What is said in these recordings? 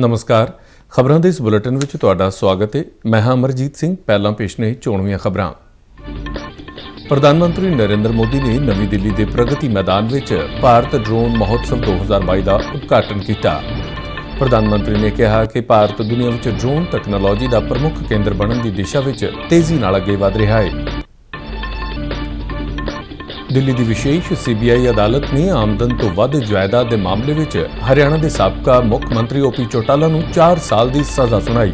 ਨਮਸਕਾਰ। ਖਬਰਾਂ ਦੇ ਇਸ ਬੁਲੇਟਿਨ ਵਿੱਚ ਤੁਹਾਡਾ ਸਵਾਗਤ ਹੈ। ਮੈਂ ਹਾਂ ਅਮਰਜੀਤ ਸਿੰਘ। ਪਹਿਲਾਂ ਪੇਸ਼ ਨੇ ਚੋਣਵੀਆਂ ਖਬਰਾਂ। ਪ੍ਰਧਾਨ ਮੰਤਰੀ ਨਰਿੰਦਰ ਮੋਦੀ ਨੇ ਨਵੀਂ ਦਿੱਲੀ ਦੇ ਪ੍ਰਗਤੀ ਮੈਦਾਨ ਵਿੱਚ ਭਾਰਤ ਡਰੋਨ ਮਹੋਤਸਵ 2022 ਦਾ ਉਦਘਾਟਨ ਕੀਤਾ। ਪ੍ਰਧਾਨ ਮੰਤਰੀ ਨੇ ਕਿਹਾ ਕਿ ਭਾਰਤ ਦੁਨੀਆ ਵਿੱਚ ਡਰੋਨ ਟੈਕਨੋਲੋਜੀ ਦਾ ਪ੍ਰਮੁੱਖ ਕੇਂਦਰ ਬਣਨ ਦੀ ਦਿਸ਼ਾ ਵਿੱਚ ਤੇਜ਼ੀ ਨਾਲ ਅੱਗੇ ਵਧ ਰਿਹਾ ਹੈ। ਦਿੱਲੀ ਦੀ ਵਿਸ਼ੇਸ਼ ਸੀਬੀਆਈ ਅਦਾਲਤ ਨੇ ਆਮਦਨ ਤੋਂ ਵੱਧ ਜਾਇਦਾਦ ਦੇ ਮਾਮਲੇ ਵਿੱਚ ਹਰਿਆਣਾ ਦੇ ਸਾਬਕਾ ਮੁੱਖ ਮੰਤਰੀ ਓਪੀ ਚੌਟਾਲਾ ਨੂੰ 4 ਸਾਲ ਦੀ ਸਜ਼ਾ ਸੁਣਾਈ।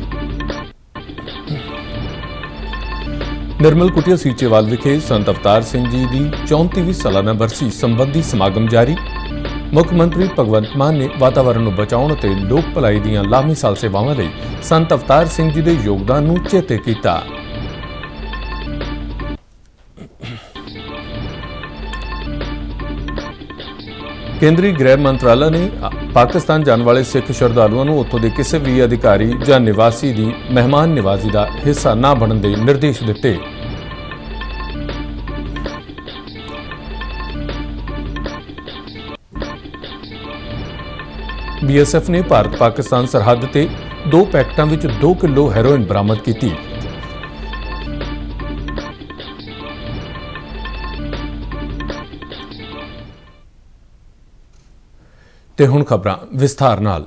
ਨਿਰਮਲ ਕੁਟੀਆ ਸੀਚੇਵਾਲ ਵਿਖੇ ਸੰਤ ਅਵਤਾਰ ਸਿੰਘ ਜੀ ਦੀ 34ਵੀਂ ਸਾਲਾਨਾ ਬਰਸੀ ਸੰਬੰਧੀ ਸਮਾਗਮ ਜਾਰੀ। ਮੁੱਖ ਮੰਤਰੀ ਭਗਵੰਤ ਮਾਨ ਨੇ ਵਾਤਾਵਰਣ ਨੂੰ ਬਚਾਉਣ ਅਤੇ ਲੋਕ ਭਲਾਈ ਦੀਆਂ ਲਾਮਿਸਾਲ ਸੇਵਾਵਾਂ ਲਈ ਸੰਤ ਅਵਤਾਰ ਸਿੰਘ ਜੀ ਦੇ ਯੋਗਦਾਨ ਨੂੰ ਚੇਤੇ ਕੀਤਾ। ਕੇਂਦਰੀ ਗ੍ਰਹਿ ਮੰਤਰਾਲਾ ਨੇ ਪਾਕਿਸਤਾਨ ਜਾਣ ਵਾਲੇ ਸਿੱਖ ਸ਼ਰਧਾਲੂਆਂ ਨੂੰ ਉੱਥੋਂ ਦੇ ਕਿਸੇ ਵੀ ਅਧਿਕਾਰੀ ਜਾਂ ਨਿਵਾਸੀ ਦੀ ਮਹਿਮਾਨ ਨਿਵਾਜ਼ੀ ਦਾ ਹਿੱਸਾ ਨਾ ਬਣਨ ਦੇ ਨਿਰਦੇਸ਼ ਦਿੱਤੇ। BSF ਨੇ ਭਾਰਤ ਪਾਕਿਸਤਾਨ ਸਰਹੱਦ ਤੇ 2 ਪੈਕਟਾਂ ਵਿੱਚ 2 ਕਿਲੋ ਹੈਰੋਇਨ ਬਰਾਮਦ ਕੀਤੀ। ਤੇ ਹੁਣ ਖਬਰਾਂ ਵਿਸਥਾਰ ਨਾਲ।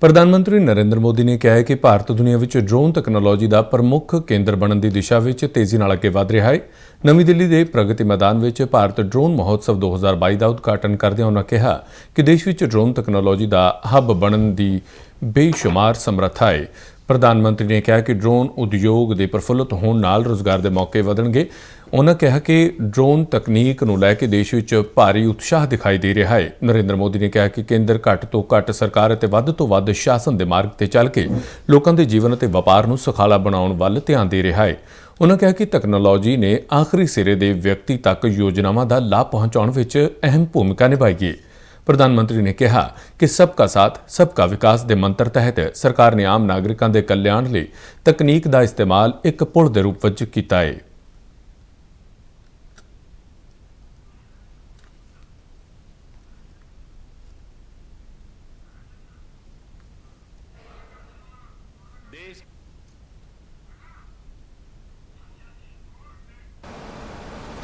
ਪ੍ਰਧਾਨ ਮੰਤਰੀ ਨਰਿੰਦਰ ਮੋਦੀ ਨੇ ਕਿਹਾ ਹੈ ਕਿ ਭਾਰਤ ਦੁਨੀਆ ਵਿੱਚ ਡਰੋਨ ਟੈਕਨੋਲੋਜੀ ਦਾ ਪ੍ਰਮੁੱਖ ਕੇਂਦਰ ਬਣਨ ਦੀ ਦਿਸ਼ਾ ਵਿੱਚ ਤੇਜ਼ੀ ਨਾਲ ਅੱਗੇ ਵਧ ਰਿਹਾ ਹੈ। ਨਵੀਂ ਦਿੱਲੀ ਦੇ ਪ੍ਰਗਤੀ ਮੈਦਾਨ ਵਿੱਚ ਭਾਰਤ ਡਰੋਨ ਮਹੋਤਸਵ 2022 ਦਾ ਉਦਘਾਟਨ ਕਰਦਿਆਂ ਉਨ੍ਹਾਂ ਕਿਹਾ ਕਿ ਦੇਸ਼ ਵਿੱਚ ਡਰੋਨ ਟੈਕਨੋਲੋਜੀ ਦਾ ਹੱਬ ਬਣਨ ਦੀ ਬੇਸ਼ੁਮਾਰ ਸਮਰੱਥਾ ਹੈ। ਪ੍ਰਧਾਨ ਮੰਤਰੀ ਨੇ ਕਿਹਾ ਕਿ ਡਰੋਨ ਉਦਯੋਗ ਦੇ ਪ੍ਰਫੁੱਲਤ ਹੋਣ ਨਾਲ ਰੁਜ਼ਗਾਰ ਦੇ ਮੌਕੇ ਵਧਣਗੇ। ਉਨ੍ਹਾਂ ਕਿਹਾ ਕਿ ਡਰੋਨ ਤਕਨੀਕ ਨੂੰ ਲੈ ਕੇ ਦੇਸ਼ ਵਿੱਚ ਭਾਰੀ ਉਤਸ਼ਾਹ ਦਿਖਾਈ ਦੇ ਰਿਹਾ ਹੈ। ਨਰਿੰਦਰ ਮੋਦੀ ਨੇ ਕਿਹਾ ਕਿ ਕੇਂਦਰ ਘੱਟ ਤੋਂ ਘੱਟ ਸਰਕਾਰ ਅਤੇ ਵੱਧ ਤੋਂ ਵੱਧ ਸ਼ਾਸਨ ਦੇ ਮਾਰਗ ਤੇ ਚੱਲ ਕੇ ਲੋਕਾਂ ਦੇ ਜੀਵਨ ਅਤੇ ਵਪਾਰ ਨੂੰ ਸੁਖਾਲਾ ਬਣਾਉਣ ਵੱਲ ਧਿਆਨ ਦੇ ਰਿਹਾ ਹੈ। ਉਨ੍ਹਾਂ ਕਿਹਾ ਕਿ ਤਕਨਾਲੋਜੀ ਨੇ ਆਖਰੀ ਸਿਰੇ ਦੇ ਵਿਅਕਤੀ ਤੱਕ ਯੋਜਨਾਵਾਂ ਦਾ ਲਾਭ ਪਹੁੰਚਾਉਣ ਵਿੱਚ ਅਹਿਮ ਭੂਮਿਕਾ ਨਿਭਾਈ ਹੈ। ਪ੍ਰਧਾਨ ਮੰਤਰੀ ਨੇ ਕਿਹਾ ਕਿ ਸਬਕਾ ਸਾਥ ਸਬਕਾ ਵਿਕਾਸ ਦੇ ਮੰਤਰ ਤਹਿਤ ਸਰਕਾਰ ਨੇ ਆਮ ਨਾਗਰਿਕਾਂ ਦੇ ਕਲਿਆਣ ਲਈ ਤਕਨੀਕ ਦਾ ਇਸਤੇਮਾਲ ਇੱਕ ਪੁਲ ਦੇ ਰੂਪ ਵਿੱਚ ਕੀਤਾ ਹੈ।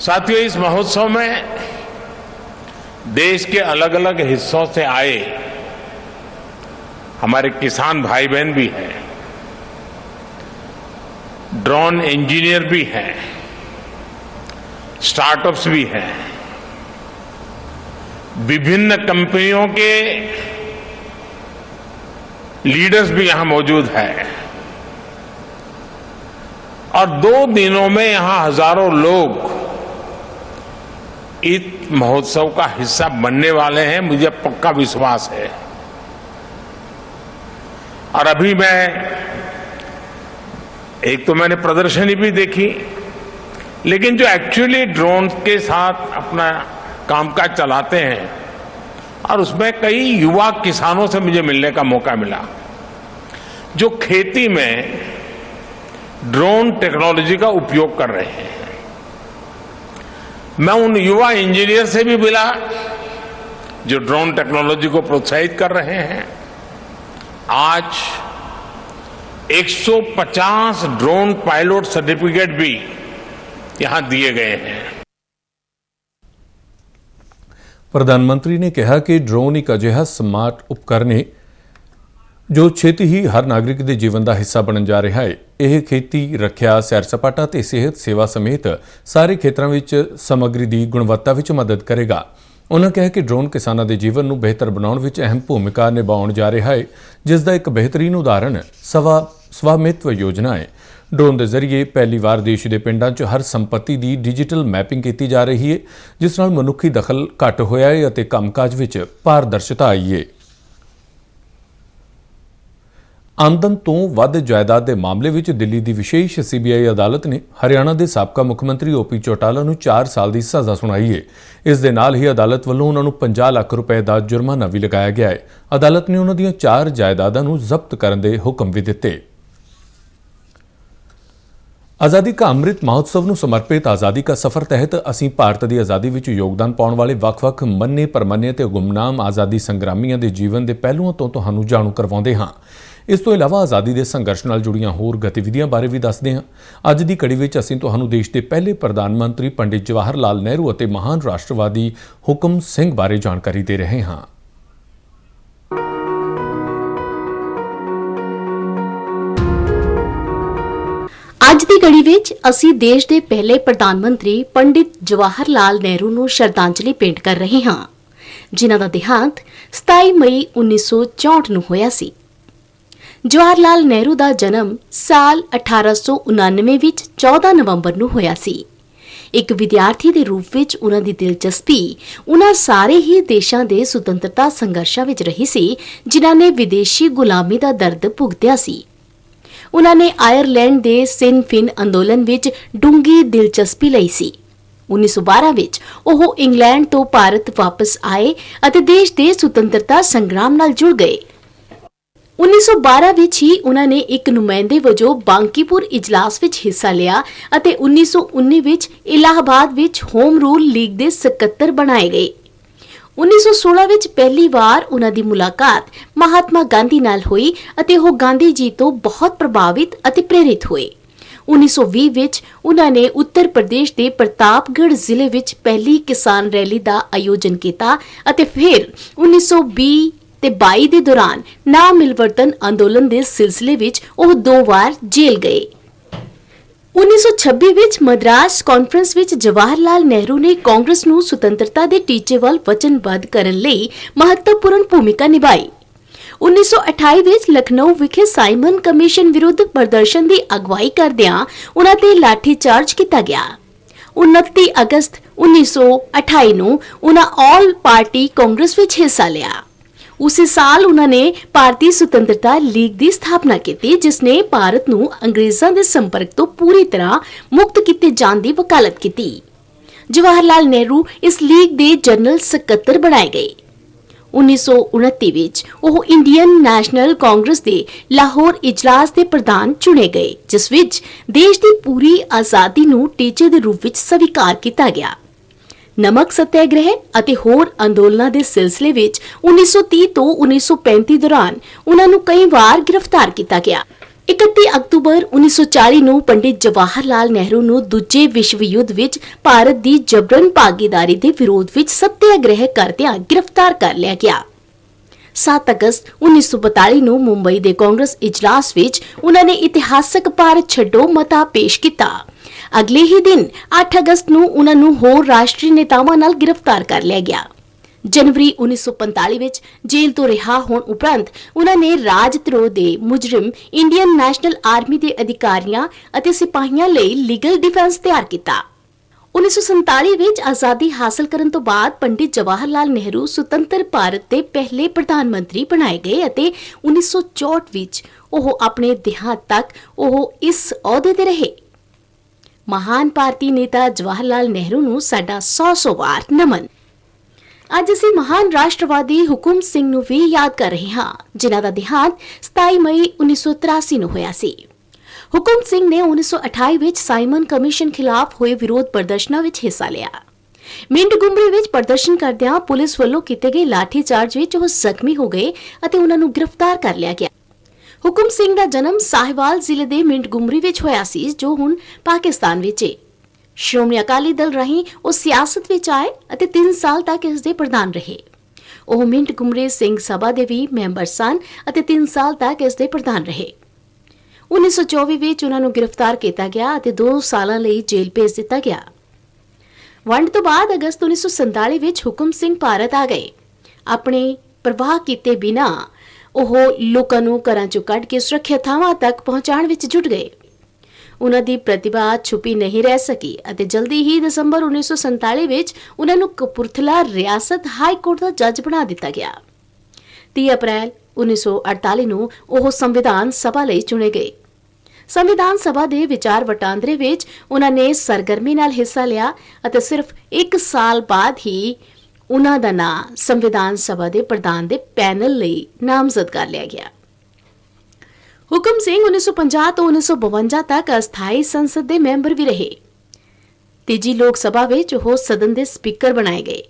साथियों, इस महोत्सव में देश के अलग अलग हिस्सों से आए हमारे किसान भाई बहन भी हैं, ड्रोन इंजीनियर भी हैं, स्टार्टअप्स भी हैं, विभिन्न कंपनियों के लीडर्स भी यहां मौजूद हैं और 2 दिनों में यहां हजारों लोग इस महोत्सव का हिस्सा बनने वाले हैं, मुझे पक्का विश्वास है। और अभी एक तो मैंने प्रदर्शनी भी देखी, लेकिन जो एक्चुअली ड्रोन के साथ अपना कामकाज चलाते हैं और उसमें कई युवा किसानों से मुझे मिलने का मौका मिला जो खेती में ड्रोन टेक्नोलॉजी का उपयोग कर रहे हैं। मैं उन युवा इंजीनियर से भी मिला जो ड्रोन टेक्नोलॉजी को प्रोत्साहित कर रहे हैं। आज 150 ड्रोन पायलट सर्टिफिकेट भी यहां दिए गए हैं। प्रधानमंत्री ने कहा कि ड्रोन एक अजिहा स्मार्ट उपकरण है ਜੋ ਛੇਤੀ ਹੀ ਹਰ ਨਾਗਰਿਕ ਦੇ ਜੀਵਨ ਦਾ ਹਿੱਸਾ ਬਣਨ ਜਾ ਰਿਹਾ ਹੈ। ਇਹ ਖੇਤੀ, ਰੱਖਿਆ, ਸੈਰ ਸਪਾਟਾ ਤੇ ਸਿਹਤ ਸੇਵਾ ਸਮੇਤ ਸਾਰੇ ਖੇਤਰਾਂ ਵਿੱਚ ਸਮੱਗਰੀ ਦੀ ਗੁਣਵੱਤਾ ਵਿੱਚ ਮਦਦ ਕਰੇਗਾ। ਉਨ੍ਹਾਂ ਕਿਹਾ ਕਿ ਡਰੋਨ ਕਿਸਾਨਾਂ ਦੇ ਜੀਵਨ ਨੂੰ ਬਿਹਤਰ ਬਣਾਉਣ ਵਿੱਚ ਅਹਿਮ ਭੂਮਿਕਾ ਨਿਭਾਉਣ ਜਾ ਰਿਹਾ ਹੈ, ਜਿਸ ਦਾ ਇੱਕ ਬਿਹਤਰੀਨ ਉਦਾਹਰਣ ਸਵਾਮਿਤਵ ਯੋਜਨਾ ਹੈ। ਡਰੋਨ ਦੇ ਜ਼ਰੀਏ ਪਹਿਲੀ ਵਾਰ ਦੇਸ਼ ਦੇ ਪਿੰਡਾਂ 'ਚ ਹਰ ਸੰਪत्ति ਦੀ ਡਿਜੀਟਲ ਮੈਪਿੰਗ ਕੀਤੀ ਜਾ ਰਹੀ ਹੈ, ਜਿਸ ਨਾਲ ਮਨੁੱਖੀ ਦਖਲ ਘੱਟ ਹੋਇਆ ਹੈ ਅਤੇ ਕੰਮਕਾਜ ਵਿੱਚ ਪਾਰਦਰਸ਼ਤਾ ਆਈ ਹੈ। ਆਮਦਨ ਤੋਂ ਵੱਧ ਜਾਇਦਾਦ ਦੇ ਮਾਮਲੇ ਵਿੱਚ ਦਿੱਲੀ ਦੀ ਵਿਸ਼ੇਸ਼ ਸੀਬੀਆਈ ਅਦਾਲਤ ਨੇ ਹਰਿਆਣਾ ਦੇ ਸਾਬਕਾ ਮੁੱਖ ਮੰਤਰੀ ਓਪੀ ਚੌਟਾਲਾ ਨੂੰ 4 ਸਾਲ ਦੀ ਸਜ਼ਾ ਸੁਣਾਈ ਹੈ। ਇਸ ਦੇ ਨਾਲ ਹੀ ਅਦਾਲਤ ਵੱਲੋਂ ਉਹਨਾਂ ਨੂੰ 50 ਲੱਖ ਰੁਪਏ ਦਾ ਜੁਰਮਾਨਾ ਵੀ ਲਗਾਇਆ ਗਿਆ ਹੈ। ਅਦਾਲਤ ਨੇ ਉਹਨਾਂ ਦੀਆਂ 4 ਜਾਇਦਾਦਾਂ ਨੂੰ ਜ਼ਬਤ ਕਰਨ ਦੇ ਹੁਕਮ ਵੀ ਦਿੱਤੇ। ਆਜ਼ਾਦੀ ਕਾ ਅੰਮ੍ਰਿਤ ਮਹੋਤਸਵ ਨੂੰ ਸਮਰਪਿਤ ਆਜ਼ਾਦੀ ਕਾ ਸਫ਼ਰ ਤਹਿਤ ਅਸੀਂ ਭਾਰਤ ਦੀ ਆਜ਼ਾਦੀ ਵਿੱਚ ਯੋਗਦਾਨ ਪਾਉਣ ਵਾਲੇ ਵੱਖ-ਵੱਖ ਮੰਨੇ ਪਰਮੰਨੇ ਤੇ ਗੁੰਮਨਾਮ ਆਜ਼ਾਦੀ ਸੰਗਰਾਮੀਆਂ ਦੇ ਜੀਵਨ ਦੇ ਪਹਿਲੂਆਂ ਤੋਂ ਤੁਹਾਨੂੰ ਜਾਣੂ ਕਰਵਾਉਂਦੇ ਹਾਂ। ਇਸ ਤੋਂ ਇਲਾਵਾ ਆਜ਼ਾਦੀ ਦੇ ਸੰਘਰਸ਼ ਨਾਲ ਜੁੜੀਆਂ ਹੋਰ ਗਤੀਵਿਧੀਆਂ ਬਾਰੇ ਵੀ ਦੱਸਦੇ ਹਾਂ। ਅੱਜ ਦੀ ਕੜੀ ਵਿੱਚ ਅਸੀਂ ਤੁਹਾਨੂੰ ਦੇਸ਼ ਦੇ ਪਹਿਲੇ ਪ੍ਰਧਾਨ ਮੰਤਰੀ ਪੰਡਿਤ ਜਵਾਹਰ ਲਾਲ ਨਹਿਰੂ ਅਤੇ ਮਹਾਨ ਰਾਸ਼ਟਰਵਾਦੀ ਹੁਕਮ ਸਿੰਘ ਬਾਰੇ ਜਾਣਕਾਰੀ ਦੇ ਰਹੇ ਹਾਂ। ਅੱਜ ਦੀ ਕੜੀ ਵਿੱਚ ਅਸੀਂ ਦੇਸ਼ ਦੇ ਪਹਿਲੇ ਪ੍ਰਧਾਨ ਮੰਤਰੀ ਪੰਡਿਤ ਜਵਾਹਰ ਲਾਲ ਨਹਿਰੂ ਨੂੰ ਸ਼ਰਧਾਂਜਲੀ ਭੇਂਟ ਕਰ ਰਹੇ ਹਾਂ, ਜਿਨ੍ਹਾਂ ਦਾ ਦੇਹਾਂਤ 27 ਮਈ 1964 ਨੂੰ ਹੋਇਆ ਸੀ। ਜਵਾਹਰ ਲਾਲ ਨਹਿਰੂ ਦਾ ਜਨਮ ਸਾਲ 1899 ਵਿੱਚ 14 ਨਵੰਬਰ ਨੂੰ ਹੋਇਆ ਸੀ। ਇੱਕ ਵਿਦਿਆਰਥੀ ਦੇ ਰੂਪ ਵਿੱਚ ਉਹਨਾਂ ਦੀ ਦਿਲਚਸਪੀ ਉਹਨਾਂ ਸਾਰੇ ਹੀ ਦੇਸ਼ਾਂ ਦੇ ਸੁਤੰਤਰਤਾ ਸੰਘਰਸ਼ਾਂ ਵਿੱਚ ਰਹੀ ਸੀ ਜਿਨ੍ਹਾਂ ਨੇ ਵਿਦੇਸ਼ੀ ਗੁਲਾਮੀ ਦਾ ਦਰਦ ਭੁਗਤਿਆ ਸੀ। ਉਹਨਾਂ ਨੇ ਆਇਰਲੈਂਡ ਦੇ ਸਿਨ ਫਿਨ ਅੰਦੋਲਨ ਵਿੱਚ ਡੂੰਘੀ ਦਿਲਚਸਪੀ ਲਈ ਸੀ। 1912 ਵਿੱਚ ਉਹ ਇੰਗਲੈਂਡ ਤੋਂ ਭਾਰਤ ਵਾਪਸ ਆਏ ਅਤੇ ਦੇਸ਼ ਦੇ ਸੁਤੰਤਰਤਾ ਸੰਗਰਾਮ ਨਾਲ ਜੁੜ ਗਏ। 1912 ਵਿੱਚ ਹੀ ਉਹਨਾਂ ਨੇ ਇੱਕ ਨੁਮਾਇੰਦੇ ਵਜੋਂ ਬਾਂਕੀਪੁਰ ਇਜਲਾਸ ਵਿੱਚ ਹਿੱਸਾ ਲਿਆ ਅਤੇ 1919 ਵਿੱਚ ਇਲਾਹਾਬਾਦ ਵਿੱਚ ਹੋਮ ਰੂਲ ਲੀਗ ਦੇ ਸਕੱਤਰ ਬਣਾਏ ਗਏ। 1916 ਵਿੱਚ ਪਹਿਲੀ ਵਾਰ ਉਹਨਾਂ ਦੀ ਮੁਲਾਕਾਤ ਮਹਾਤਮਾ ਗਾਂਧੀ ਨਾਲ ਹੋਈ ਅਤੇ ਉਹ ਗਾਂਧੀ ਜੀ ਤੋਂ ਬਹੁਤ ਪ੍ਰਭਾਵਿਤ ਅਤੇ ਪ੍ਰੇਰਿਤ ਹੋਏ। 1920 ਵਿੱਚ ਉਹਨਾਂ ਨੇ ਉੱਤਰ ਪ੍ਰਦੇਸ਼ ਦੇ ਪ੍ਰਤਾਪਗੜ੍ਹ ਜ਼ਿਲ੍ਹੇ ਵਿੱਚ ਪਹਿਲੀ ਕਿਸਾਨ ਰੈਲੀ ਦਾ ਆਯੋਜਨ ਕੀਤਾ ਅਤੇ ਫਿਰ 1920 ਤੇ 22 ਦੇ ਦੌਰਾਨ ਨਾ ਮਿਲਵਰਤਨ ਅੰਦੋਲਨ ਦੇ ਸਿਲਸਿਲੇ ਵਿੱਚ ਉਹ 2 ਵਾਰ ਜੇਲ੍ਹ ਗਏ। 1926 ਵਿੱਚ ਮਦਰਾਸ ਕਾਨਫਰੰਸ ਵਿੱਚ ਜਵਾਹਰ ਲਾਲ ਨਹਿਰੂ ਨੇ ਕਾਂਗਰਸ ਨੂੰ ਸੁਤੰਤਰਤਾ ਦੇ ਟੀਚੇ ਵੱਲ ਵਚਨਬੱਧ ਕਰਨ ਲਈ ਮਹੱਤਵਪੂਰਨ ਭੂਮਿਕਾ ਨਿਭਾਈ। 1928 ਵਿੱਚ ਲਖਨਊ ਵਿਖੇ ਸਾਈਮਨ ਕਮਿਸ਼ਨ ਵਿਰੁੱਧ ਪ੍ਰਦਰਸ਼ਨ ਦੀ ਅਗਵਾਈ ਕਰਦਿਆਂ ਉਨ੍ਹਾਂ ਤੇ ਲਾਠੀਚਾਰਜ ਕੀਤਾ ਗਿਆ। 29 ਅਗਸਤ 1928 ਨੂੰ ਉਨ੍ਹਾਂ ਆਲ ਪਾਰਟੀ ਕਾਂਗਰਸ ਵਿੱਚ ਹਿੱਸਾ ਲਿਆ। ਉਸੇ ਸਾਲ ਉਹਨਾਂ ਨੇ ਭਾਰਤੀ ਸੁਤੰਤਰਤਾ ਲੀਗ ਦੀ ਸਥਾਪਨਾ ਕੀਤੀ, ਜਿਸ ਨੇ ਭਾਰਤ ਨੂੰ ਅੰਗਰੇਜ਼ਾਂ ਦੇ ਸੰਪਰਕ ਤੋਂ ਪੂਰੀ ਤਰ੍ਹਾਂ ਮੁਕਤ ਕੀਤੇ ਜਾਣ ਦੀ ਵਕਾਲਤ ਕੀਤੀ। ਜਵਾਹਰ ਲਾਲ ਨਹਿਰੂ ਇਸ ਲੀਗ ਦੇ ਜਨਰਲ ਸਕੱਤਰ ਬਣਾਏ ਗਏ। 1929 ਵਿੱਚ ਉਹ ਇੰਡੀਅਨ ਨੈਸ਼ਨਲ ਕਾਂਗਰਸ ਦੇ ਲਾਹੌਰ ਇਜਲਾਸ ਦੇ ਪ੍ਰਧਾਨ ਚੁਣੇ ਗਏ, ਜਿਸ ਵਿੱਚ ਦੇਸ਼ ਦੀ ਪੂਰੀ ਆਜ਼ਾਦੀ ਨੂੰ ਟੀਚੇ ਦੇ ਰੂਪ ਵਿੱਚ ਸਵੀਕਾਰ ਕੀਤਾ ਗਿਆ। ਨਮਕ ਸਤਿਆਗ੍ਰਹਿ ਅਤੇ ਹੋਰ ਅੰਦੋਲਨਾਂ ਦੇ ਸਿਲਸਿਲੇ ਵਿੱਚ 1930 ਤੋਂ 1935 ਦੌਰਾਨ ਉਹਨਾਂ ਨੂੰ ਕਈ ਵਾਰ ਗ੍ਰਿਫਤਾਰ ਕੀਤਾ ਗਿਆ। 31 ਅਕਤੂਬਰ 1940 ਨੂੰ ਪੰਡਿਤ ਜਵਾਹਰ ਲਾਲ ਨਹਿਰੂ ਨੂੰ ਦੂਜੇ ਵਿਸ਼ਵ ਯੁੱਧ ਵਿੱਚ ਭਾਰਤ ਦੀ ਜਬਰਨ ਭਾਗੀਦਾਰੀ ਦੇ ਵਿਰੋਧ ਵਿੱਚ ਸਤਿਆਗ੍ਰਹਿ ਕਰਦਿਆਂ ਗ੍ਰਿਫਤਾਰ ਕਰ ਲਿਆ ਗਿਆ। 7 ਅਗਸਤ 1942 ਨੂੰ ਮੁੰਬਈ ਦੇ ਕਾਂਗਰਸ ਇਜਲਾਸ ਵਿੱਚ ਉਹਨਾਂ ਨੇ ਇਤਿਹਾਸਕ ਭਾਰਤ ਛੱਡੋ ਮਤਾ ਪੇਸ਼ ਕੀਤਾ। ਅਗਲੇ ਹੀ ਦਿਨ 8 ਅਗਸਤ ਨੂੰ ਉਹਨਾਂ ਨੂੰ ਹੋਰ ਰਾਸ਼ਟਰੀ ਨੇਤਾਵਾਂ ਨਾਲ ਗ੍ਰਿਫਤਾਰ ਕਰ ਲਿਆ ਗਿਆ। ਜਨਵਰੀ 1945 ਵਿੱਚ ਜੇਲ੍ਹ ਤੋਂ ਰਿਹਾ ਹੋਣ ਉਪਰੰਤ ਉਹਨਾਂ ਨੇ ਰਾਜਧਰੋਹ ਦੇ ਮੁਜਰਮ ਇੰਡੀਅਨ ਨੈਸ਼ਨਲ ਆਰਮੀ ਦੇ ਅਧਿਕਾਰੀਆਂ ਅਤੇ ਸਿਪਾਹੀਆਂ ਲਈ ਲੀਗਲ ਡਿਫੈਂਸ ਤਿਆਰ ਕੀਤਾ। 1947 ਵਿੱਚ ਆਜ਼ਾਦੀ ਹਾਸਲ ਕਰਨ ਤੋਂ ਬਾਅਦ ਪੰਡਿਤ ਜਵਾਹਰ ਲਾਲ ਨਹਿਰੂ ਸੁਤੰਤਰ ਭਾਰਤ ਦੇ ਪਹਿਲੇ ਪ੍ਰਧਾਨ ਮੰਤਰੀ ਬਣਾਏ ਗਏ ਅਤੇ 1964 ਵਿੱਚ ਉਹ ਆਪਣੇ ਦੇਹਾਂਤ ਤੱਕ ਉਹ ਇਸ ਅਹੁਦੇ ਤੇ ਰਹੇ। ਮਹਾਨ ਭਾਰਤੀ ਨੇਤਾ ਜਵਾਹਰ ਲਾਲ ਨਹਿਰੂ ਨੂੰ ਸਾਡਾ 100 ਵਾਰ ਨਮਨ। ਅੱਜ ਅਸੀਂ ਮਹਾਨ ਰਾਸ਼ਟਰਵਾਦੀ ਹੁਕਮ ਸਿੰਘ ਨੂੰ ਵੀ ਯਾਦ ਕਰ ਰਹੇ ਹਾਂ, ਜਿਨ੍ਹਾਂ ਦਾ ਦੇਹਾਂਤ 27 ਮਈ 1983 ਨੂੰ ਹੋਇਆ ਸੀ। ਹੁਕਮ ਸਿੰਘ ਨੇ 1928 ਵਿੱਚ ਸਾਈਮਨ ਕਮਿਸ਼ਨ ਖਿਲਾਫ ਹੋਏ ਵਿਰੋਧ ਪ੍ਰਦਰਸ਼ਨਾਂ ਵਿੱਚ ਹਿੱਸਾ ਲਿਆ। ਮਿੰਟ ਗੁੰਮਰੇ ਵਿੱਚ ਪ੍ਰਦਰਸ਼ਨ ਕਰਦਿਆਂ ਪੁਲਿਸ ਵੱਲੋਂ ਕੀਤੇ ਗਏ ਲਾਠੀਚਾਰਜ ਵਿੱਚ ਉਹ ਜ਼ਖਮੀ ਹੋ ਗਏ ਅਤੇ ਉਹਨਾਂ ਨੂੰ ਗ੍ਰਿਫਤਾਰ ਕਰ ਲਿਆ ਗਿਆ। ਹੁਕਮ ਸਿੰਘ ਦਾ ਜਨਮ ਸਾਹਿਵਾਲ ਜ਼ਿਲ੍ਹੇ ਦੇ ਮਿੰਟ ਗੁੰਮਰੀ ਵਿੱਚ ਹੋਇਆ ਸੀ, ਜੋ ਹੁਣ ਪਾਕਿਸਤਾਨ ਵਿੱਚ ਹੈ। ਸ਼੍ਰੋਮਣੀ ਅਕਾਲੀ ਦਲ ਰਾਹੀਂ ਉਹ ਸਿਆਸਤ ਵਿੱਚ ਆਏ ਅਤੇ 3 ਸਾਲ ਤੱਕ ਇਸ ਦੇ ਪ੍ਰਧਾਨ ਰਹੇ। ਉਹ ਮਿੰਟ ਗੁੰਮਰੇ ਸਿੰਘ ਸਭਾ ਦੇ ਵੀ ਮੈਂਬਰ ਸਨ ਅਤੇ 3 ਸਾਲ ਤੱਕ ਇਸ ਦੇ ਪ੍ਰਧਾਨ ਰਹੇ। 1924 ਵਿੱਚ ਉਹਨਾਂ ਨੂੰ ਗ੍ਰਿਫਤਾਰ ਕੀਤਾ ਗਿਆ ਅਤੇ 2 ਸਾਲਾਂ ਲਈ ਜੇਲ੍ਹ ਭੇਜ ਦਿੱਤਾ ਗਿਆ। ਵੰਡ ਤੋਂ ਬਾਅਦ ਅਗਸਤ 1947 ਵਿੱਚ ਹੁਕਮ ਸਿੰਘ ਭਾਰਤ ਆ ਗਏ। ਆਪਣੇ ਪ੍ਰਵਾਹ ਕੀਤੇ ਬਿਨਾਂ ਉਹ ਲੋਕਾਂ ਨੂੰ ਘਰਾਂ ਚੋਂ ਕੱਢ ਕੇ ਸੁਰੱਖਿਅਤ ਥਾਵਾਂ ਤੱਕ ਪਹੁੰਚਾਉਣ ਵਿੱਚ ਜੁਟ ਗਏ। ਉਹਨਾਂ ਦੀ ਪ੍ਰਤਿਭਾ ਛੁਪੀ ਨਹੀਂ ਰਹਿ ਸਕੀ ਅਤੇ ਜਲਦੀ ਹੀ ਦਸੰਬਰ 1947 ਵਿੱਚ ਉਹਨਾਂ ਨੂੰ ਕਪੂਰਥਲਾ ਰਿਆਸਤ ਹਾਈ ਕੋਰਟ ਦਾ ਜੱਜ ਬਣਾ ਦਿੱਤਾ ਗਿਆ। 30 ਅਪ੍ਰੈਲ 1948 ਨੂੰ ਉਹ ਸੰਵਿਧਾਨ ਸਭਾ ਲਈ ਚੁਣੇ ਗਏ। ਸੰਵਿਧਾਨ ਸਭਾ ਦੇ ਵਿਚਾਰ ਵਟਾਂਦਰੇ ਵਿੱਚ ਉਹਨਾਂ ਨੇ ਸਰਗਰਮੀ ਨਾਲ ਹਿੱਸਾ ਲਿਆ ਅਤੇ ਸਿਰਫ 1 ਸਾਲ ਬਾਅਦ ਹੀ ਉਹਨਾਂ ਦਾ ਨਾਮ ਸੰਵਿਧਾਨ ਸਭਾ ਦੇ ਪ੍ਰਧਾਨ ਦੇ ਪੈਨਲ ਲਈ ਨਾਮਜ਼ਦ ਕਰ ਲਿਆ ਗਿਆ। ਹੁਕਮ ਸਿੰਘ 1950 ਤੋਂ 1952 ਤੱਕ ਅਸਥਾਈ ਸੰਸਦ ਦੇ ਮੈਂਬਰ ਵੀ ਰਹੇ। ਤੀਜੀ ਲੋਕ ਸਭਾ ਵਿੱਚ ਉਹ ਸਦਨ ਦੇ ਸਪੀਕਰ ਬਣਾਏ ਗਏ।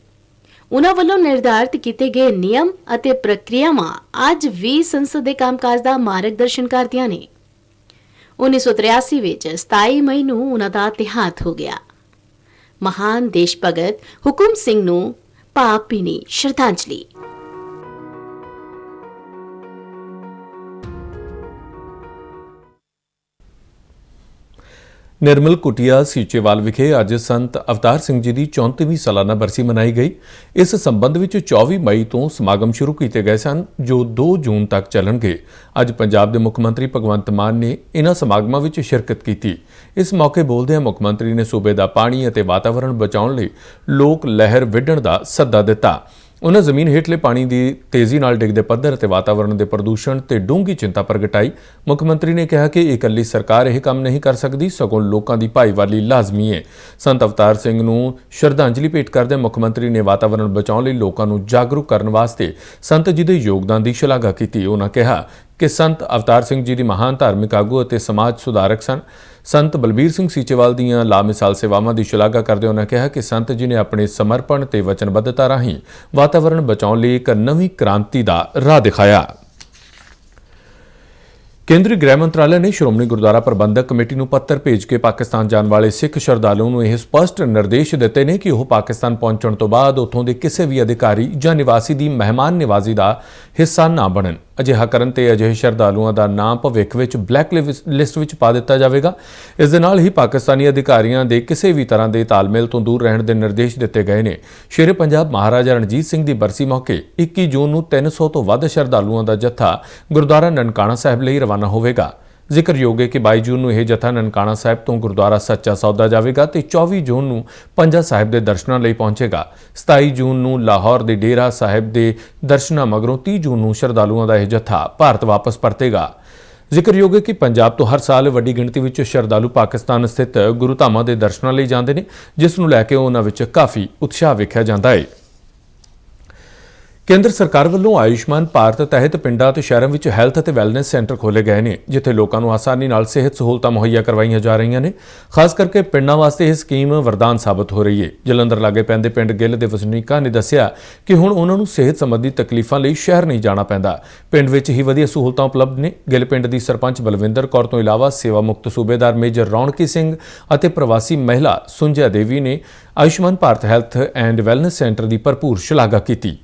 ਉਨ੍ਹਾਂ ਵੱਲੋਂ ਨਿਰਧਾਰਿਤ ਕੀਤੇ ਗਏ ਨਿਯਮ ਅਤੇ ਪ੍ਰਕਿਰਿਆਵਾਂ ਅੱਜ ਵੀ ਸੰਸਦ ਦੇ ਕੰਮਕਾਜ ਦਾ ਮਾਰਗਦਰਸ਼ਨ ਕਰਦੀਆਂ ਨੇ। 1983 ਵਿੱਚ 27 ਮਈ ਨੂੰ ਉਨ੍ਹਾਂ ਦਾ ਦੇਹਾਂਤ ਹੋ ਗਿਆ। ਮਹਾਨ ਦੇਸ਼ ਭਗਤ ਹੁਕਮ ਸਿੰਘ ਨੂੰ ਭਾਵਭੀਣੀ ਸ਼ਰਧਾਂਜਲੀ। ਨਿਰਮਲ ਕੁਟੀਆ ਸੀਚੇਵਾਲ ਵਿਖੇ ਅੱਜ ਸੰਤ ਅਵਤਾਰ ਸਿੰਘ ਜੀ ਦੀ 34ਵੀਂ ਸਾਲਾਨਾ ਬਰਸੀ ਮਨਾਈ ਗਈ। ਇਸ ਸੰਬੰਧ ਵਿੱਚ 24 ਮਈ ਤੋਂ ਸਮਾਗਮ ਸ਼ੁਰੂ ਕੀਤੇ ਗਏ ਸਨ ਜੋ 2 ਜੂਨ ਤੱਕ ਚੱਲਣਗੇ। ਅੱਜ ਪੰਜਾਬ ਦੇ ਮੁੱਖ ਮੰਤਰੀ ਭਗਵੰਤ ਮਾਨ ਨੇ ਇਨ੍ਹਾਂ ਸਮਾਗਮਾਂ ਵਿੱਚ ਸ਼ਿਰਕਤ ਕੀਤੀ। ਇਸ ਮੌਕੇ ਬੋਲਦਿਆਂ ਮੁੱਖ ਮੰਤਰੀ ਨੇ ਸੂਬੇ ਦਾ ਪਾਣੀ ਅਤੇ ਵਾਤਾਵਰਣ ਬਚਾਉਣ ਲਈ ਲੋਕ ਲਹਿਰ ਵਿੱਢਣ ਦਾ ਸੱਦਾ ਦਿੱਤਾ। ਉਨ੍ਹਾਂ ਜ਼ਮੀਨ ਹੇਠਲੇ ਪਾਣੀ ਦੀ ਤੇਜ਼ੀ ਨਾਲ ਡਿੱਗਦੇ ਪੱਧਰ ਅਤੇ ਵਾਤਾਵਰਣ ਦੇ ਪ੍ਰਦੂਸ਼ਣ ਤੇ ਡੂੰਘੀ ਚਿੰਤਾ ਪ੍ਰਗਟਾਈ। ਮੁੱਖ ਮੰਤਰੀ ਨੇ ਕਿਹਾ ਕਿ ਇਕੱਲੀ ਸਰਕਾਰ ਇਹ ਕੰਮ ਨਹੀਂ ਕਰ ਸਕਦੀ, ਸਗੋਂ ਲੋਕਾਂ ਦੀ ਭਾਈਵਾਲੀ ਲਾਜ਼ਮੀ ਹੈ। ਸੰਤ ਅਵਤਾਰ ਸਿੰਘ ਨੂੰ ਸ਼ਰਧਾਂਜਲੀ ਭੇਟ ਕਰਦੇ ਮੁੱਖ ਮੰਤਰੀ ਨੇ ਵਾਤਾਵਰਣ ਬਚਾਉਣ ਲਈ ਲੋਕਾਂ ਨੂੰ ਜਾਗਰੂਕ ਕਰਨ ਵਾਸਤੇ ਸੰਤ ਜੀ ਦੇ ਯੋਗਦਾਨ ਦੀ ਸ਼ਲਾਘਾ ਕੀਤੀ। ਉਨ੍ਹਾਂ ਕਿਹਾ ਕਿ ਸੰਤ ਅਵਤਾਰ ਸਿੰਘ ਜੀ ਦੀ ਮਹਾਨ ਧਾਰਮਿਕ ਆਗੂ ਅਤੇ ਸਮਾਜ ਸੁਧਾਰਕ ਸਨ। ਸੰਤ ਬਲਬੀਰ ਸਿੰਘ ਸੀਚੇਵਾਲ ਦੀਆਂ ਲਾਮਿਸਾਲ ਸੇਵਾਵਾਂ ਦੀ ਸ਼ਲਾਘਾ ਕਰਦੇ ਉਨ੍ਹਾਂ ਕਿਹਾ ਕਿ ਸੰਤ ਜੀ ਨੇ ਆਪਣੇ ਸਮਰਪਣ ਤੇ ਵਚਨਬੱਧਤਾ ਰਾਹੀਂ ਵਾਤਾਵਰਣ ਬਚਾਉਣ ਲਈ ਇੱਕ ਨਵੀਂ ਕ੍ਰਾਂਤੀ ਦਾ ਰਾਹ ਦਿਖਾਇਆ। ਕੇਂਦਰੀ ਗ੍ਰਹਿ ਮੰਤਰਾਲੇ ਨੇ ਸ਼੍ਰੋਮਣੀ ਗੁਰਦੁਆਰਾ ਪ੍ਰਬੰਧਕ ਕਮੇਟੀ ਨੂੰ ਪੱਤਰ ਭੇਜ ਕੇ ਪਾਕਿਸਤਾਨ ਜਾਣ ਵਾਲੇ ਸਿੱਖ ਸ਼ਰਧਾਲੂਆਂ ਨੂੰ ਇਹ ਸਪਸ਼ਟ ਨਿਰਦੇਸ਼ ਦਿੱਤੇ ਨੇ ਕਿ ਉਹ ਪਾਕਿਸਤਾਨ ਪਹੁੰਚਣ ਤੋਂ ਬਾਅਦ ਉੱਥੋਂ ਦੇ ਕਿਸੇ ਵੀ ਅਧਿਕਾਰੀ ਜਾਂ ਨਿਵਾਸੀ ਦੀ ਮਹਿਮਾਨ ਨਿਵਾਜ਼ੀ ਦਾ ਹਿੱਸਾ ਨਾ ਬਣਨ। ਅਜਿਹਾ ਕਰਨ ਤੇ ਅਜਿਹੇ ਸ਼ਰਧਾਲੂਆਂ ਦਾ ਨਾਮ ਭਵਿੱਖ ਵਿੱਚ ਬਲੈਕ ਲਿਸਟ ਵਿੱਚ ਪਾ ਦਿੱਤਾ ਜਾਵੇਗਾ। ਇਸ ਦੇ ਨਾਲ ਹੀ ਪਾਕਿਸਤਾਨੀ ਅਧਿਕਾਰੀਆਂ ਦੇ ਕਿਸੇ ਵੀ ਤਰ੍ਹਾਂ ਦੇ ਤਾਲਮੇਲ ਤੋਂ ਦੂਰ ਰਹਿਣ ਦੇ ਨਿਰਦੇਸ਼ ਦਿੱਤੇ ਗਏ ਨੇ। ਸ਼ੇਰੇ ਪੰਜਾਬ ਮਹਾਰਾਜਾ ਰਣਜੀਤ ਸਿੰਘ ਦੀ ਬਰਸੀ ਮੌਕੇ 21 ਜੂਨ ਨੂੰ 300 ਤੋਂ ਵੱਧ ਸ਼ਰਧਾਲੂਆਂ ਦਾ ਜੱਥਾ ਗੁਰਦੁਆਰਾ ਨਨਕਾਣਾ ਸਾਹਿਬ ਲਈ ਰਵਾਨਾ ਹੋਵੇਗਾ। ਜ਼ਿਕਰਯੋਗ ਹੈ ਕਿ 22 ਜੂਨ ਨੂੰ ਇਹ ਜੱਥਾ ਨਨਕਾਣਾ ਸਾਹਿਬ ਤੋਂ ਗੁਰਦੁਆਰਾ ਸੱਚਾ ਸੌਦਾ ਜਾਵੇਗਾ ਤੇ 24 ਜੂਨ ਨੂੰ ਪੰਜਾ ਸਾਹਿਬ ਦੇ ਦਰਸ਼ਨਾਂ ਲਈ ਪਹੁੰਚੇਗਾ। 27 ਜੂਨ ਨੂੰ ਲਾਹੌਰ ਦੇ ਡੇਰਾ ਸਾਹਿਬ ਦੇ ਦਰਸ਼ਨਾਂ ਮਗਰੋਂ 30 ਜੂਨ ਨੂੰ ਸ਼ਰਧਾਲੂਆਂ ਦਾ ਇਹ ਜੱਥਾ ਭਾਰਤ ਵਾਪਸ ਪਰਤੇਗਾ। ਜ਼ਿਕਰਯੋਗ ਹੈ ਕਿ ਪੰਜਾਬ ਤੋਂ ਹਰ ਸਾਲ ਵੱਡੀ ਗਿਣਤੀ ਵਿੱਚ ਸ਼ਰਧਾਲੂ ਪਾਕਿਸਤਾਨ ਸਥਿਤ ਗੁਰੂ ਧਾਮਾਂ ਦੇ ਦਰਸ਼ਨਾਂ ਲਈ ਜਾਂਦੇ ਨੇ, ਜਿਸ ਨੂੰ ਲੈ ਕੇ ਉਹਨਾਂ ਵਿੱਚ ਕਾਫੀ ਉਤਸ਼ਾਹ ਵੇਖਿਆ ਜਾਂਦਾ ਹੈ। ਕੇਂਦਰ ਸਰਕਾਰ ਵੱਲੋਂ ਆਯੁਸ਼ਮਾਨ ਭਾਰਤ ਤਹਿਤ ਪਿੰਡਾਂ ਅਤੇ ਸ਼ਹਿਰਾਂ ਵਿੱਚ ਹੈਲਥ ਅਤੇ ਵੈਲਨੈਸ ਸੈਂਟਰ ਖੋਲ੍ਹੇ ਗਏ ਨੇ, ਜਿੱਥੇ ਲੋਕਾਂ ਨੂੰ ਆਸਾਨੀ ਨਾਲ ਸਿਹਤ ਸਹੂਲਤਾਂ ਮੁਹੱਈਆ ਕਰਵਾਈਆਂ ਜਾ ਰਹੀਆਂ ਨੇ। ਖਾਸ ਕਰਕੇ ਪਿੰਡਾਂ ਵਾਸਤੇ ਇਹ ਸਕੀਮ ਵਰਦਾਨ ਸਾਬਤ ਹੋ ਰਹੀ ਹੈ। ਜਲੰਧਰ ਲਾਗੇ ਪੈਂਦੇ ਪਿੰਡ ਗਿੱਲ ਦੇ ਵਸਨੀਕਾਂ ਨੇ ਦੱਸਿਆ ਕਿ ਹੁਣ ਉਹਨਾਂ ਨੂੰ ਸਿਹਤ ਸੰਬੰਧੀ ਤਕਲੀਫਾਂ ਲਈ ਸ਼ਹਿਰ ਨਹੀਂ ਜਾਣਾ ਪੈਂਦਾ, ਪਿੰਡ ਵਿੱਚ ਹੀ ਵਧੀਆ ਸਹੂਲਤਾਂ ਉਪਲਬਧ ਨੇ। ਗਿੱਲ ਪਿੰਡ ਦੀ ਸਰਪੰਚ ਬਲਵਿੰਦਰ ਕੌਰ ਤੋਂ ਇਲਾਵਾ ਸੇਵਾ ਮੁਕਤ ਸੂਬੇਦਾਰ ਮੇਜਰ ਰੌਣਕੀ ਸਿੰਘ ਅਤੇ ਪ੍ਰਵਾਸੀ ਮਹਿਲਾ ਸੁੰਜਾ ਦੇਵੀ ਨੇ Ayushman Bharat health and wellness centre ਦੀ ਭਰਪੂਰ ਸ਼ਲਾਘਾ ਕੀਤੀ।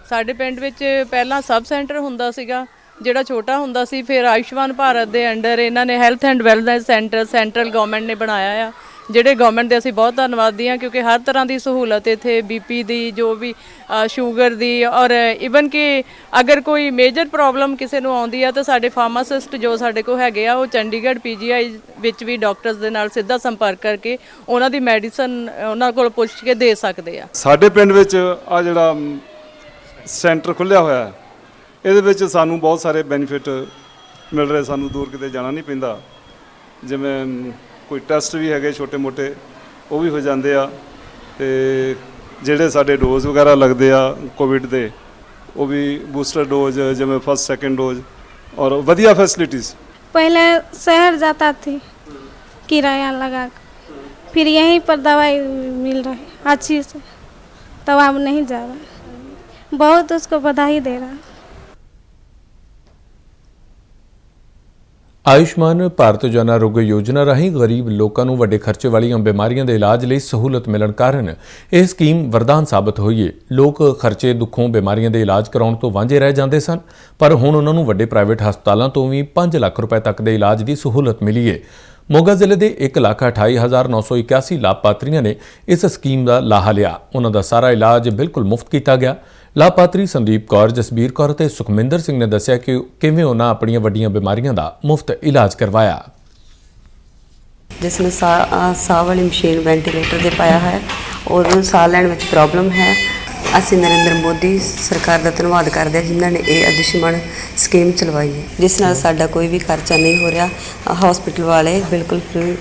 ਸਾਡੇ ਪਿੰਡ ਵਿੱਚ ਪਹਿਲਾਂ ਸਬ ਸੈਂਟਰ ਹੁੰਦਾ ਸੀਗਾ ਜਿਹੜਾ ਛੋਟਾ ਹੁੰਦਾ ਸੀ, ਫਿਰ ਆਯੁਸ਼ਮਾਨ ਭਾਰਤ ਦੇ ਅੰਡਰ ਇਹਨਾਂ ਨੇ health and wellness centre central government ਨੇ ਬਣਾਇਆ ਆ, ਜਿਹੜੇ ਗਵਰਨਮੈਂਟ ਦੇ ਅਸੀਂ ਬਹੁਤ ਧੰਨਵਾਦੀ ਹਾਂ ਕਿਉਂਕਿ ਹਰ ਤਰ੍ਹਾਂ ਦੀ ਸਹੂਲਤ ਇੱਥੇ ਬੀਪੀ ਦੀ, ਜੋ ਵੀ ਸ਼ੂਗਰ ਦੀ, ਔਰ ਈਵਨ ਕਿ ਅਗਰ ਕੋਈ ਮੇਜਰ ਪ੍ਰੋਬਲਮ ਕਿਸੇ ਨੂੰ ਆਉਂਦੀ ਆ ਤਾਂ ਸਾਡੇ ਫਾਰਮਾਸਿਸਟ ਜੋ ਸਾਡੇ ਕੋਲ ਹੈਗੇ ਆ ਉਹ ਚੰਡੀਗੜ੍ਹ PGI ਵਿੱਚ ਵੀ ਡਾਕਟਰਸ ਦੇ ਨਾਲ ਸਿੱਧਾ ਸੰਪਰਕ ਕਰਕੇ ਉਹਨਾਂ ਦੀ ਮੈਡੀਸਨ ਉਹਨਾਂ ਕੋਲ ਪੁੱਛ ਕੇ ਦੇ ਸਕਦੇ ਆ। ਸਾਡੇ ਪਿੰਡ ਵਿੱਚ ਆ ਜਿਹੜਾ ਸੈਂਟਰ ਖੁੱਲ੍ਹਿਆ ਹੋਇਆ ਹੈ, ਇਹਦੇ ਵਿੱਚ ਸਾਨੂੰ ਬਹੁਤ ਸਾਰੇ ਬੈਨੀਫਿਟ ਮਿਲ ਰਹੇ। ਸਾਨੂੰ ਦੂਰ ਕਿਤੇ ਜਾਣਾ ਨਹੀਂ ਪੈਂਦਾ, ਜਿਵੇਂ ਕੋਈ ਟੈਸਟ ਵੀ ਹੈਗੇ ਛੋਟੇ ਮੋਟੇ ਉਹ ਵੀ ਹੋ ਜਾਂਦੇ ਆ, ਤੇ ਜਿਹੜੇ ਸਾਡੇ ਡੋਜ਼ ਵਗੈਰਾ ਲੱਗਦੇ ਆ ਕੋਵਿਡ ਦੇ ਉਹ ਵੀ ਬੂਸਟਰ ਡੋਜ਼ ਜਿਵੇਂ ਫਸਟ ਸੈਕਿੰਡ ਡੋਜ਼ और वधिया फैसिलिटीज़। पहले शहर जाता थी किराया लगा, फिर यहीं पर दवाई मिल रही अच्छी से, तब अब नहीं जा रहा, बहुत उसको बधाई दे रहा। ਆਯੁਸ਼ਮਾਨ ਭਾਰਤ ਜਨ ਆਰੋਗਯ ਯੋਜਨਾ ਰਾਹੀਂ ਗਰੀਬ ਲੋਕਾਂ ਨੂੰ ਵੱਡੇ ਖਰਚੇ ਵਾਲੀਆਂ ਬਿਮਾਰੀਆਂ ਦੇ ਇਲਾਜ ਲਈ ਸਹੂਲਤ ਮਿਲਣ ਕਾਰਨ ਇਹ ਸਕੀਮ ਵਰਦਾਨ ਸਾਬਤ ਹੋਈ ਹੈ। ਲੋਕ ਖਰਚੇ ਦੁੱਖੋਂ ਬਿਮਾਰੀਆਂ ਦੇ ਇਲਾਜ ਕਰਾਉਣ ਤੋਂ ਵਾਂਝੇ ਰਹਿ ਜਾਂਦੇ ਸਨ, ਪਰ ਹੁਣ ਉਹਨਾਂ ਨੂੰ ਵੱਡੇ ਪ੍ਰਾਈਵੇਟ ਹਸਪਤਾਲਾਂ ਤੋਂ ਵੀ 5 ਲੱਖ ਰੁਪਏ ਤੱਕ ਦੇ ਇਲਾਜ ਦੀ ਸਹੂਲਤ ਮਿਲੀ ਹੈ। ਮੋਗਾ ਜ਼ਿਲ੍ਹੇ ਦੇ 1,28,981 ਲਾਭਪਾਤਰੀਆਂ ਨੇ ਇਸ ਸਕੀਮ ਦਾ ਲਾਹਾ ਲਿਆ। ਉਹਨਾਂ ਦਾ ਸਾਰਾ ਇਲਾਜ ਬਿਲਕੁਲ ਮੁਫਤ ਕੀਤਾ ਗਿਆ। ਲਾਭਪਾਤਰੀ ਸੰਦੀਪ ਕੌਰ, ਜਸਬੀਰ ਕੌਰ ਅਤੇ ਸੁਖਮਿੰਦਰ ਸਿੰਘ ਨੇ ਦੱਸਿਆ ਕਿ ਕਿਵੇਂ ਉਹਨਾਂ ਆਪਣੀਆਂ ਵੱਡੀਆਂ ਬਿਮਾਰੀਆਂ ਦਾ ਮੁਫਤ ਇਲਾਜ ਕਰਵਾਇਆ। ਜਿਸ ਨੂੰ ਸਾਹ ਵਾਲੀ ਮਸ਼ੀਨ ਵੈਂਟੀਲੇਟਰ ਤੇ ਪਾਇਆ ਹੈ ਔਰ ਉਹਨੂੰ ਸਾਹ ਲੈਣ ਵਿੱਚ ਪ੍ਰੋਬਲਮ ਹੈ। ਅਸੀਂ ਨਰਿੰਦਰ ਮੋਦੀ ਸਰਕਾਰ ਦਾ ਧੰਨਵਾਦ ਕਰਦੇ ਹਾਂ ਜਿਨ੍ਹਾਂ ਨੇ ਇਹ ਆਯੁਸ਼ਮਾਨ ਸਕੀਮ ਚਲਵਾਈ ਹੈ, ਜਿਸ ਨਾਲ ਸਾਡਾ ਕੋਈ ਵੀ ਖਰਚਾ ਨਹੀਂ ਹੋ ਰਿਹਾ। ਹਸਪੀਟਲ ਵਾਲੇ ਬਿਲਕੁਲ ਫ੍ਰੀ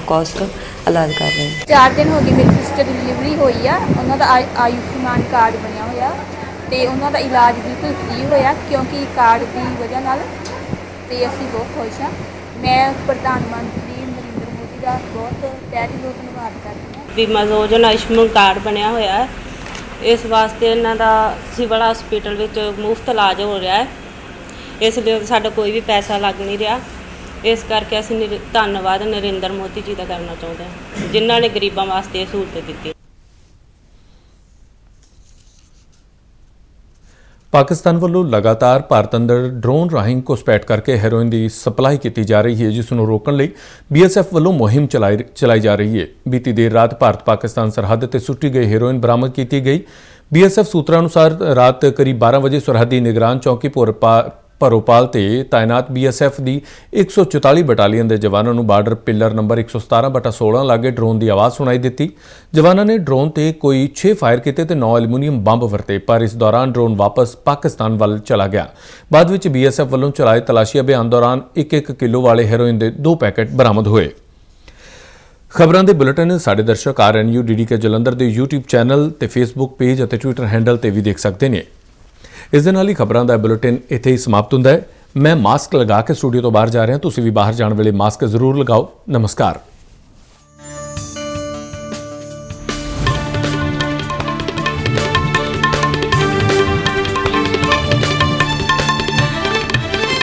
ਕਾਸਟ ਇਲਾਜ ਕਰ ਰਹੇ ਹਨ। 4 ਦਿਨ ਹੋ ਗਏ ਮੇਰੀ ਸਿਸਟਰ ਦੀ ਡਿਲੀਵਰੀ ਹੋਈ ਆ, ਉਹਨਾਂ ਦਾ ਆਯੁਸ਼ਮਾਨ ਕਾਰਡ ਬਣਿਆ ਹੋਇਆ ਤੇ ਉਹਨਾਂ ਦਾ ਇਲਾਜ ਬਿਲਕੁਲ ਫ੍ਰੀ ਹੋਇਆ, ਕਿਉਂਕਿ ਕਾਰਡ ਦੀ ਵਜ੍ਹਾ ਨਾਲ ਤੇ ਅਸੀਂ ਬਹੁਤ ਖੁਸ਼ ਹਾਂ। ਮੈਂ ਪ੍ਰਧਾਨ ਮੰਤਰੀ ਨਰਿੰਦਰ ਮੋਦੀ ਦਾ ਬਹੁਤ ਤਹਿ ਦਿਲੋਂ ਧੰਨਵਾਦ ਕਰਦੀ ਹਾਂ। ਬੀਮਾ ਯੋਜਨਾ ਆਯੁਸ਼ਮਾਨ ਕਾਰਡ ਬਣਿਆ ਹੋਇਆ ਹੈ, ਇਸ ਵਾਸਤੇ ਇਹਨਾਂ ਦਾ ਸਿਵਲ ਹਸਪੀਟਲ ਵਿੱਚ ਮੁਫਤ ਇਲਾਜ ਹੋ ਰਿਹਾ ਹੈ। ਇਸ ਲਈ ਸਾਡਾ ਕੋਈ ਵੀ ਪੈਸਾ ਲੱਗ ਨਹੀਂ ਰਿਹਾ। ਇਸ ਕਰਕੇ ਅਸੀਂ ਧੰਨਵਾਦ ਨਰਿੰਦਰ ਮੋਦੀ ਜੀ ਦਾ ਕਰਨਾ ਚਾਹੁੰਦੇ ਹਾਂ, ਜਿਨ੍ਹਾਂ ਨੇ ਗਰੀਬਾਂ ਵਾਸਤੇ ਇਹ ਸਹੂਲਤ ਦਿੱਤੀ। ਪਾਕਿਸਤਾਨ ਵੱਲੋਂ ਲਗਾਤਾਰ ਭਾਰਤ ਅੰਦਰ ਡਰੋਨ ਰਾਹੀਂ ਘੁਸਪੈਠ ਕਰਕੇ ਹੈਰੋਇਨ ਦੀ ਸਪਲਾਈ ਕੀਤੀ ਜਾ ਰਹੀ ਹੈ, ਜਿਸ ਨੂੰ ਰੋਕਣ ਲਈ BSF ਵੱਲੋਂ ਮੁਹਿੰਮ ਚਲਾਈ ਜਾ ਰਹੀ ਹੈ। ਬੀਤੀ ਦੇਰ ਰਾਤ ਭਾਰਤ ਪਾਕਿਸਤਾਨ ਸਰਹੱਦ ਤੇ ਸੁੱਟੀ ਗਈ ਹੈਰੋਇਨ ਬਰਾਮਦ ਕੀਤੀ ਗਈ। BSF ਸੂਤਰਾਂ ਅਨੁਸਾਰ ਰਾਤ ਕਰੀਬ 12 ਵਜੇ ਸਰਹੱਦੀ ਨਿਗਰਾਨ ਚੌਕੀ ਭਰੋਪਾਲ ਤੇ ਤਾਇਨਾਤ BSF ਦੀ 144 ਬਟਾਲੀਅਨ ਦੇ ਜਵਾਨਾਂ ਨੂੰ ਬਾਰਡਰ ਪਿਲਰ ਨੰਬਰ 117/16 ਲਾਗੇ ਡਰੋਨ ਦੀ ਆਵਾਜ਼ ਸੁਣਾਈ ਦਿੱਤੀ। ਜਵਾਨਾਂ ਨੇ ਡਰੋਨ ਤੇ ਕੋਈ 6 ਫਾਇਰ ਕੀਤੇ ਤੇ 9 ਐਲੂਮੀਨੀਅਮ ਬੰਬ ਵਰਤੇ, ਪਰ ਇਸ ਦੌਰਾਨ ਡਰੋਨ ਵਾਪਸ ਪਾਕਿਸਤਾਨ ਵੱਲ ਚਲਾ ਗਿਆ। ਬਾਅਦ ਵਿੱਚ BSF ਵੱਲੋਂ ਚਲਾਏ ਤਲਾਸ਼ੀ ਅਭਿਆਨ ਦੌਰਾਨ 1-1 ਕਿਲੋ ਵਾਲੇ ਹੈਰੋਇਨ ਦੇ 2 ਪੈਕੇਟ ਬਰਾਮਦ ਹੋਏ। ਖਬਰਾਂ ਦੇ ਬੁਲੇਟਿਨ ਸਾਡੇ ਦਰਸ਼ਕ RNU DDK ਜਲੰਧਰ ਦੇ YouTube ਚੈਨਲ ਤੇ Facebook ਪੇਜ ਅਤੇ Twitter ਹੈਂਡਲ ਤੇ ਵੀ ਦੇਖ ਸਕਦੇ ਨੇ। ਇਸ ਦੇ ਨਾਲ ਹੀ ਖਬਰਾਂ ਦਾ ਬੁਲੇਟਿਨ ਇੱਥੇ ਹੀ ਸਮਾਪਤ ਹੁੰਦਾ ਹੈ। ਮੈਂ ਮਾਸਕ ਲਗਾ ਕੇ ਸਟੂਡੀਓ ਤੋਂ ਬਾਹਰ ਜਾ ਰਿਹਾ, ਤੁਸੀਂ ਵੀ ਬਾਹਰ ਜਾਣ ਵੇਲੇ ਮਾਸਕ ਜ਼ਰੂਰ ਲਗਾਓ। ਨਮਸਕਾਰ।